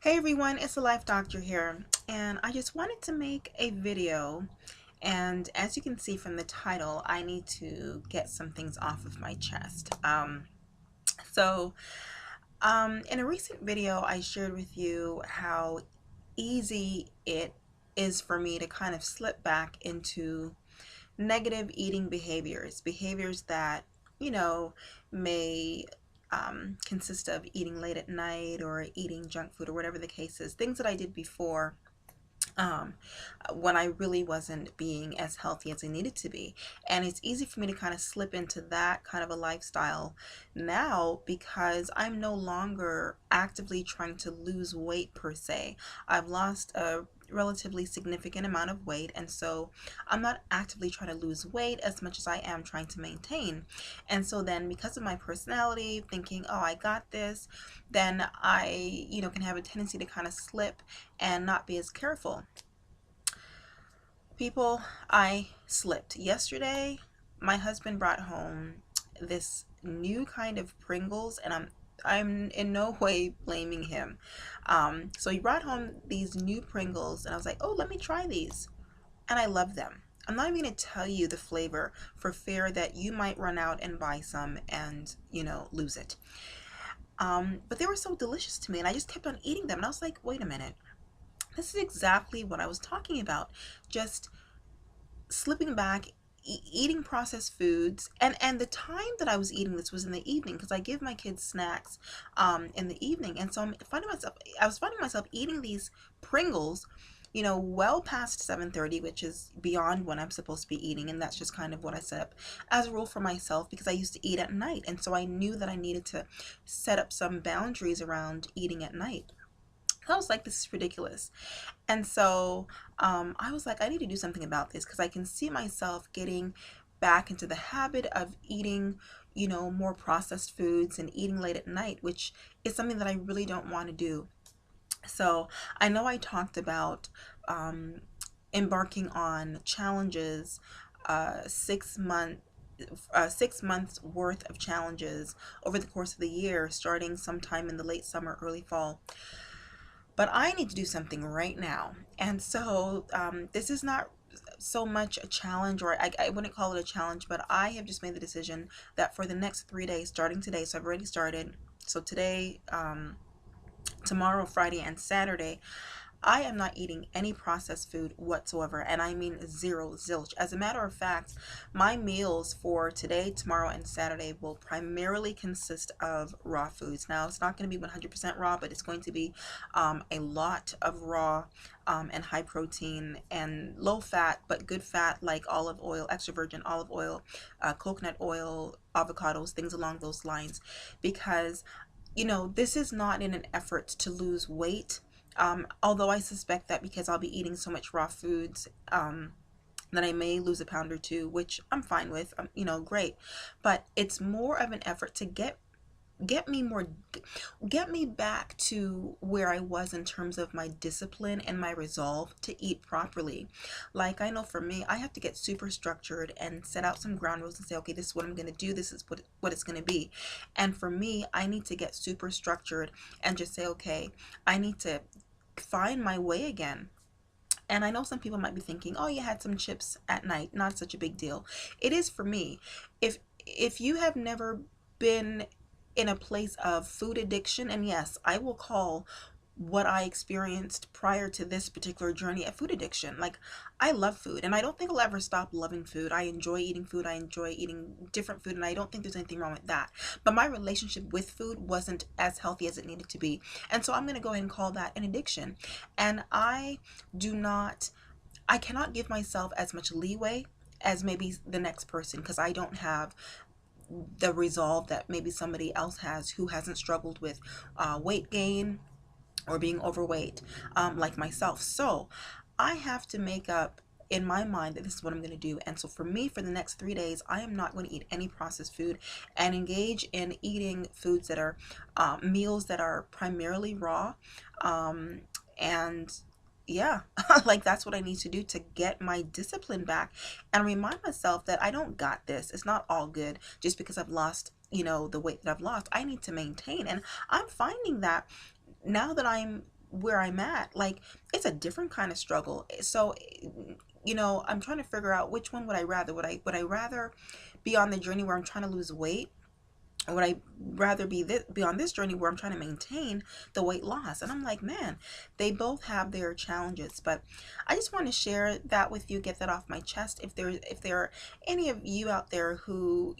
Hey everyone, it's the Life Doctor here, and I just wanted to make a video. And as you can see from the title, I need to get some things off of my chest. So, in a recent video, I shared with you how easy it is for me to kind of slip back into negative eating behaviors that, you know, may consist of eating late at night or eating junk food or whatever the case is, things that I did before um, when I really wasn't being as healthy as I needed to be. And it's easy for me to kind of slip into that kind of a lifestyle now because I'm no longer actively trying to lose weight per se. I've lost a relatively significant amount of weight, and so I'm not actively trying to lose weight as much as I am trying to maintain. And so then, because of my personality, thinking, oh, I got this, then I can have a tendency to kind of slip and not be as careful. People, I slipped. Yesterday, my husband brought home this new kind of Pringles, and I'm in no way blaming him. So he brought home these new Pringles, and I was like, oh, let me try these. And I love them. I'm not even going to tell you the flavor for fear that you might run out and buy some and, lose it. But they were so delicious to me, and I just kept on eating them. And I was like, wait a minute. This is exactly what I was talking about. Just slipping back, eating processed foods, and the time that I was eating this was in the evening because I give my kids snacks in the evening, and so I was finding myself eating these Pringles, well past 7:30, which is beyond when I'm supposed to be eating, and that's just kind of what I set up as a rule for myself because I used to eat at night, and so I knew that I needed to set up some boundaries around eating at night. I was like, this is ridiculous. And so I was like, I need to do something about this because I can see myself getting back into the habit of eating, more processed foods and eating late at night, which is something that I really don't want to do. So I know I talked about embarking on challenges, 6 month 6 months worth of challenges over the course of the year, starting sometime in the late summer, early fall. But I need to do something right now. And so this is not so much a challenge, or I wouldn't call it a challenge, but I have just made the decision that for the next 3 days, starting today, so I've already started. So today, tomorrow, Friday, and Saturday, I am not eating any processed food whatsoever, and I mean zero, zilch. As a matter of fact, my meals for today, tomorrow, and Saturday will primarily consist of raw foods. Now, it's not going to be 100% raw, but it's going to be a lot of raw and high protein and low fat, but good fat like olive oil, extra virgin olive oil, coconut oil, avocados, things along those lines. Because this is not in an effort to lose weight. Although I suspect that because I'll be eating so much raw foods, that I may lose a pound or two, which I'm fine with, great. But it's more of an effort to get me more get me back to where I was in terms of my discipline and my resolve to eat properly. Like, I know for me, I have to get super structured and set out some ground rules and say, okay, this is what I'm going to do, this is what it's going to be. And for me, I need to get super structured and just say, okay, I need to find my way again. And I know some people might be thinking, oh, you had some chips at night, not such a big deal. It is for me. If you have never been in a place of food addiction, and yes, I will call what I experienced prior to this particular journey a food addiction. Like, I love food, and I don't think I'll ever stop loving food. I enjoy eating food. I enjoy eating different food, and I don't think there's anything wrong with that. But my relationship with food wasn't as healthy as it needed to be. And so I'm going to go ahead and call that an addiction. And I cannot give myself as much leeway as maybe the next person because I don't have the resolve that maybe somebody else has who hasn't struggled with weight gain or being overweight, like myself. So I have to make up in my mind that this is what I'm going to do. And so for me, for the next 3 days, I am not going to eat any processed food and engage in eating foods that are meals that are primarily raw. And yeah, like, that's what I need to do to get my discipline back and remind myself that I don't got this. It's not all good just because I've lost, the weight that I've lost. I need to maintain. And I'm finding that now that I'm where I'm at, like, it's a different kind of struggle. So, I'm trying to figure out which one would I rather. Would I rather be on the journey where I'm trying to lose weight, or would I rather be on this journey where I'm trying to maintain the weight loss? And I'm like, man, they both have their challenges. But I just want to share that with you, get that off my chest. If there are any of you out there who,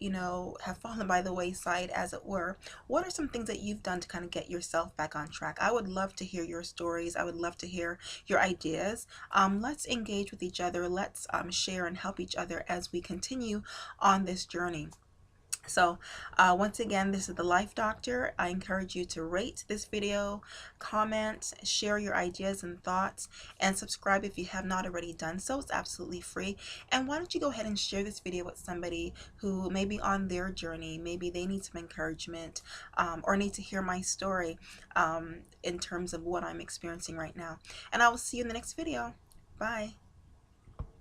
have fallen by the wayside, as it were, what are some things that you've done to kind of get yourself back on track? I would love to hear your stories. I would love to hear your ideas. Let's engage with each other. Let's share and help each other as we continue on this journey. So, once again, this is the Life Doctor. I encourage you to rate this video, comment, share your ideas and thoughts, and subscribe if you have not already done so. It's absolutely free. And why don't you go ahead and share this video with somebody who may be on their journey? Maybe they need some encouragement, or need to hear my story, in terms of what I'm experiencing right now. And I will see you in the next video. Bye.